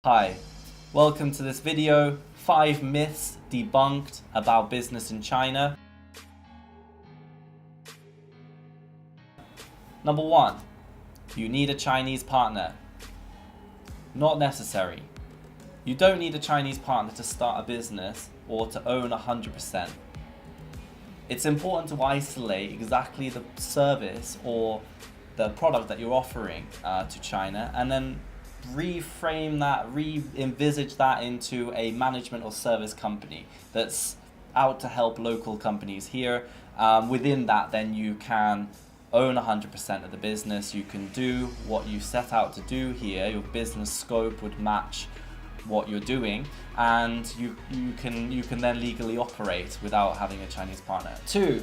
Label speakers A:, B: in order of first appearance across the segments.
A: Hi, welcome to this video, 5 myths debunked about business in China. Number 1, you need a Chinese partner. Not necessary. You don't need a Chinese partner to start a business or to own 100%. It's important to isolate exactly the service or the product that you're offering to China, and then reframe that, re-envisage that into a management or service company that's out to help local companies here. Within that, then you can own 100% of the business. You can do what you set out to do here. Your business scope would match what you're doing, and you can then legally operate without having a Chinese partner. 2,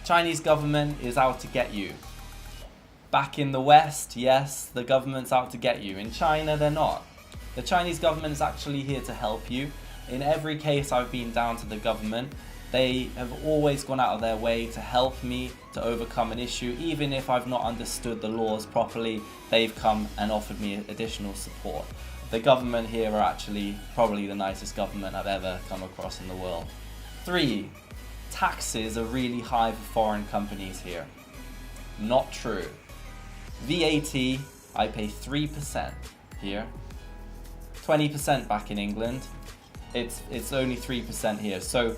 A: Chinese government is out to get you. Back in the West, yes, the government's out to get you. In China, they're not. The Chinese government is actually here to help you. In every case I've been down to the government, they have always gone out of their way to help me to overcome an issue. Even if I've not understood the laws properly, they've come and offered me additional support. The government here are actually probably the nicest government I've ever come across in the world. 3, taxes are really high for foreign companies here. Not true. VAT, I pay 3% here, 20% back in England. It's only 3% here, so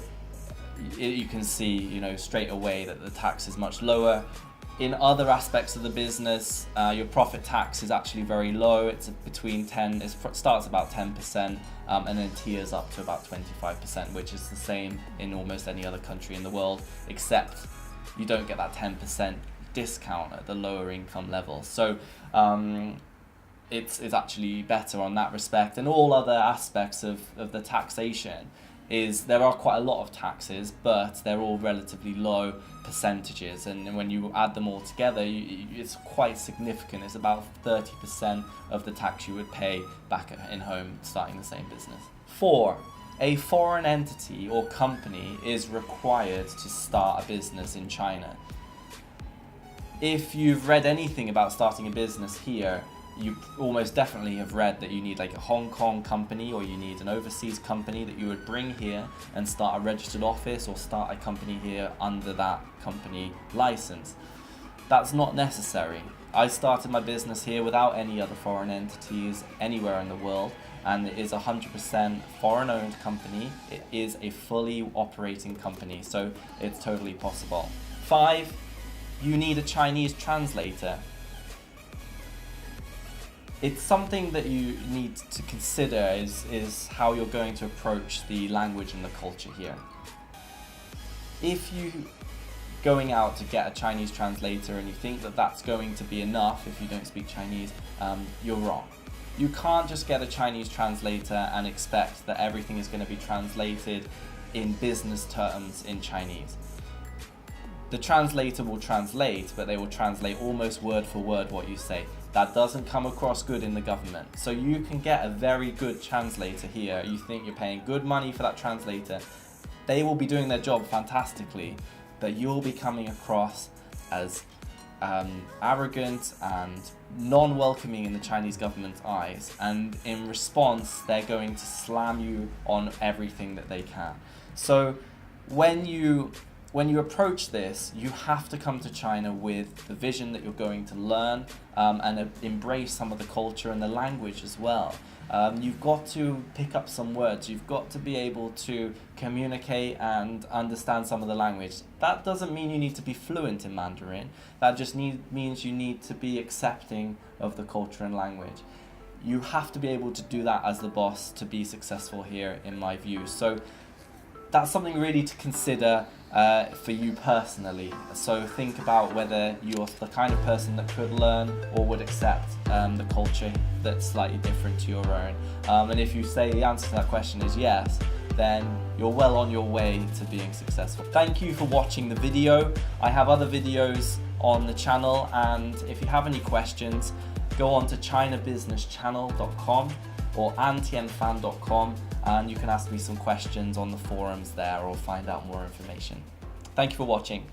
A: you can see, straight away that the tax is much lower. In other aspects of the business, your profit tax is actually very low. It's between 10. It starts about 10%, and then tiers up to about 25%, which is the same in almost any other country in the world, except you don't get that 10% discount at the lower income level. So it's actually better on that respect. And all other aspects of the taxation is there are quite a lot of taxes, but they're all relatively low percentages, and when you add them all together, it's quite significant. It's about 30% of the tax you would pay back in home starting the same business. 4, a foreign entity or company is required to start a business in China. If you've read anything about starting a business here, you almost definitely have read that you need like a Hong Kong company, or you need an overseas company that you would bring here and start a registered office or start a company here under that company license. That's not necessary. I started my business here without any other foreign entities anywhere in the world, and it is 100% foreign owned company. It is a fully operating company, so it's totally possible. 5, you need a Chinese translator. It's something that you need to consider is how you're going to approach the language and the culture here. If you going out to get a Chinese translator and you think that that's going to be enough if you don't speak Chinese, you're wrong. You can't just get a Chinese translator and expect that everything is going to be translated in business terms in Chinese. The translator will translate, but they will translate almost word for word what you say. That doesn't come across good in the government. So you can get a very good translator here. You think you're paying good money for that translator. They will be doing their job fantastically, but you'll be coming across as arrogant and non-welcoming in the Chinese government's eyes. And in response, they're going to slam you on everything that they can. So when you approach this, you have to come to China with the vision that you're going to learn and embrace some of the culture and the language as well. You've got to pick up some words. You've got to be able to communicate and understand some of the language. That doesn't mean you need to be fluent in Mandarin. That just means you need to be accepting of the culture and language. You have to be able to do that as the boss to be successful here, in my view. So that's something really to consider for you personally. So think about whether you're the kind of person that could learn or would accept the culture that's slightly different to your own. And if you say the answer to that question is yes, then you're well on your way to being successful. Thank you for watching the video. I have other videos on the channel, and if you have any questions, go on to chinabusinesschannel.com or antianfan.com, and you can ask me some questions on the forums there or find out more information. Thank you for watching.